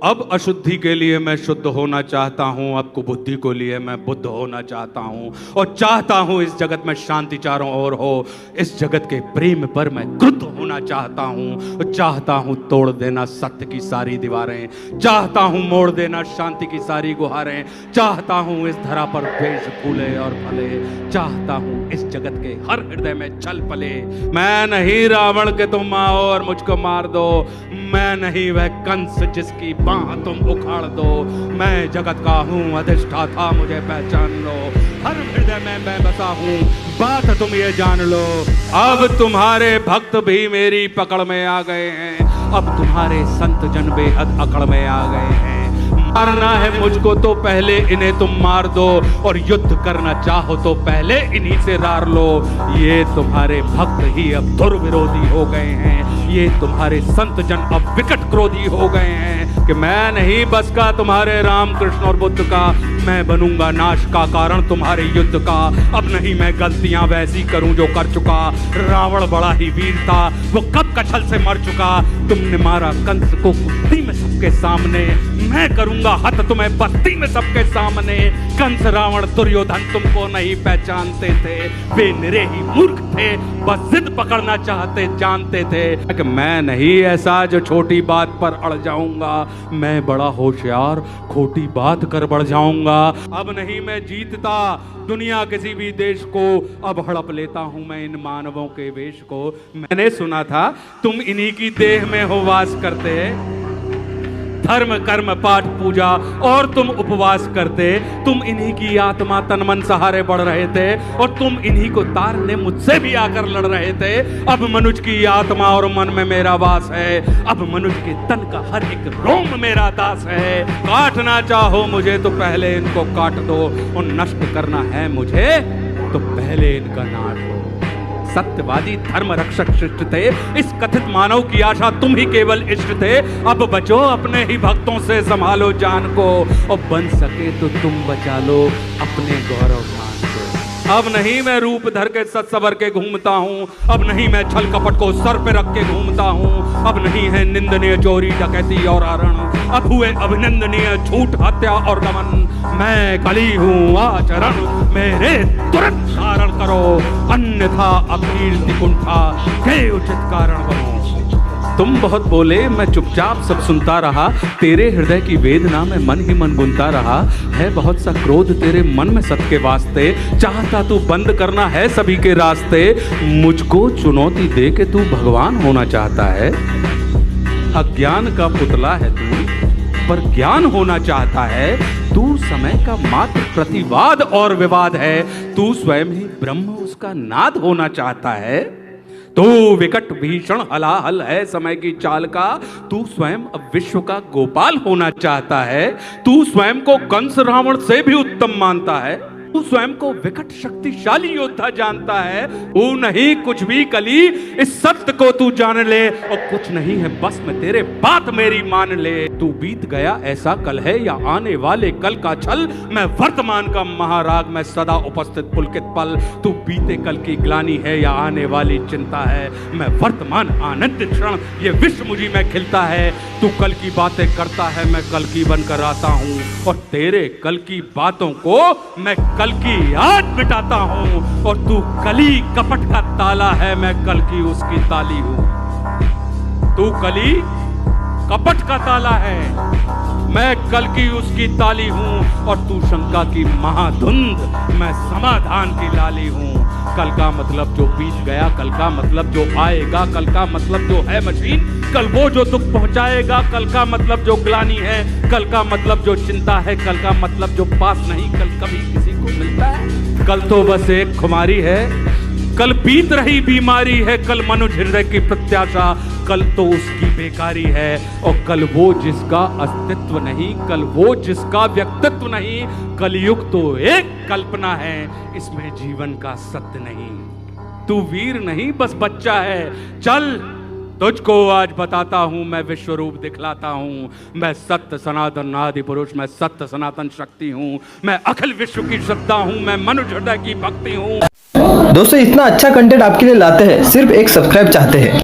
अब अशुद्धि के लिए मैं शुद्ध होना चाहता हूँ, अब कुबुद्धि को लिए मैं बुद्ध होना चाहता हूँ और चाहता हूँ इस जगत में शांति चारों ओर हो। इस जगत के प्रेम पर मैं क्रुद्ध होना चाहता हूँ, चाहता हूँ तोड़ देना सत्य की सारी दीवारें, चाहता हूँ मोड़ देना शांति की सारी गुहारें, चाहता हूँ इस धरा पर द्वेष फूले और फले, चाहता हूँ इस जगत के हर हृदय में छल पले। मैं नहीं रावण के तुम आओ और मुझको मार दो, मैं नहीं वह कंस जिसकी बाह तुम उखाड़ दो, मैं जगत का हूँ अधिष्ठाता मुझे पहचान लो, हर हृदय में मैं बसा हूँ बात तुम ये जान लो। अब तुम्हारे भक्त भी मेरी पकड़ में आ गए हैं, अब तुम्हारे संत जन बेहद अकड़ में आ गए हैं। मारना है मुझको तो पहले इन्हें तुम मार दो, और युद्ध करना चाहो तो पहले इन्हीं से रार लो। ये तुम्हारे भक्त ही अब दुर्विरोधी हो गए हैं, ये तुम्हारे संत जन अब विकट क्रोधी हो गए हैं कि मैं नहीं बस का तुम्हारे राम कृष्ण और बुद्ध का, मैं बनूंगा नाश का कारण तुम्हारे युद्ध का। अब नहीं मैं गलतियां वैसी करूं जो कर चुका, रावण बड़ा ही वीर था वो कब कछल से मर चुका। तुमने मारा कंस को कुश्ती में सबके सामने, मैं करूंगा हत तुम्हें बस्ती में सबके सामने। कंस रावण दुर्योधन तुमको नहीं पहचानते थे, वे निरे ही मूर्ख थे, बस जिद पकड़ना चाहते जानते थे कि मैं नहीं ऐसा जो छोटी बात पर अड़ जाऊंगा, मैं बड़ा होशियार खोटी बात कर बढ़ जाऊंगा। अब नहीं मैं जीतता दुनिया किसी भी देश को, अब हड़प लेता हूं मैं इन मानवों के वेश को। मैंने सुना था तुम इन्हीं की देह में हो वास करते, धर्म कर्म पाठ पूजा और तुम उपवास करते, तुम इन्हीं की आत्मा तन मन सहारे बढ़ रहे थे, और तुम इन्हीं को तारने मुझसे भी आकर लड़ रहे थे। अब मनुष्य की आत्मा और मन में मेरा वास है, अब मनुष्य के तन का हर एक रोम मेरा दास है। काटना चाहो मुझे तो पहले इनको काट दो, और नष्ट करना है मुझे तो पहले इनका नाश हो। सत्यवादी धर्म रक्षक शिष्ट थे, इस कथित मानव की आशा तुम ही केवल इष्ट थे। अब बचो अपने ही भक्तों से संभालो जान को, और बन सके तो तुम बचा लो अपने गौरव मान को। अब नहीं मैं रूप धर के सच सवर के घूमता हूँ, अब नहीं मैं छल कपट को सर पे रख के घूमता हूँ, अब नहीं है निंदनीय चोरी डकैती और हरण, अब हुए अभिनंदनीय झूठ हत्या और दमन। मैं कली हूँ आचरण मेरे तुरंत धारण करो, अन्यथा अकीर्ति कुंठा के उचित कारण बनो। तुम बहुत बोले मैं चुपचाप सब सुनता रहा, तेरे हृदय की वेदना में मन ही मन गुनता रहा। है बहुत सा क्रोध तेरे मन में सत्य के वास्ते, चाहता तू बंद करना है सभी के रास्ते। मुझको चुनौती दे के तू भगवान होना चाहता है, अज्ञान का पुतला है तू पर ज्ञान होना चाहता है। तू समय का मात्र प्रतिवाद और विवाद है, तू स्वयं ही ब्रह्म उसका नाद होना चाहता है। तू विकट भीषण हलाहल है समय की चाल का, तू स्वयं अब विश्व का गोपाल होना चाहता है। तू स्वयं को कंस रावण से भी उत्तम मानता है, तू स्वयं को विकट शक्तिशाली योद्धा जानता है। तू नहीं कुछ भी कली इस सत्य को तू जान ले, और कुछ नहीं है बस में तेरे बात मेरी मान ले। तू बीत गया ऐसा कल है या आने वाले कल का छल, मैं वर्तमान का महाराग मैं सदा उपस्थित पुलकित पल। तू बीते कल की ग्लानी है या आने वाली चिंता है, मैं वर्तमान आनंदित क्षण ये विश्व मुझी में खिलता है। तू कल की बातें करता है मैं कल की बनकर आता हूँ, और तेरे कल की बातों को मैं कल की याद मिटाता हूँ। और तू कली कपट का ताला है मैं कल की उसकी ताली हूँ। तू कली कपट का ताला है मैं कल की उसकी ताली हूँ, और तू शंका की महाधुंध मैं समाधान की लाली हूँ। कल का मतलब जो बीत गया, कल का मतलब जो आएगा, कल का मतलब जो है मशीन, कल वो जो दुख पहुंचाएगा, कल का मतलब जो ग्लानी है, कल का मतलब जो चिंता है, कल का मतलब जो पास नहीं कल कभी किसी को मिलता है। कल तो बस एक खुमारी है, कल बीत रही बीमारी है, कल मनुष्य हृदय की प्रत्याशा, कल तो उसकी बेकारी है। और कल वो जिसका अस्तित्व नहीं, कल वो जिसका व्यक्तित्व नहीं, कलयुग तो एक कल्पना है, इसमें जीवन का सत्य नहीं। तू वीर नहीं बस बच्चा है, चल तुझको आज बताता हूं मैं विश्व रूप दिखलाता हूं। मैं सत्य सनातन आदि पुरुष, मैं सत्य सनातन शक्ति हूं, मैं अखिल विश्व की श्रद्धा हूं, मैं मनुष्य हृदय की भक्ति हूं। दोस्तों इतना अच्छा कंटेंट आपके लिए लाते हैं, सिर्फ एक सब्सक्राइब चाहते हैं।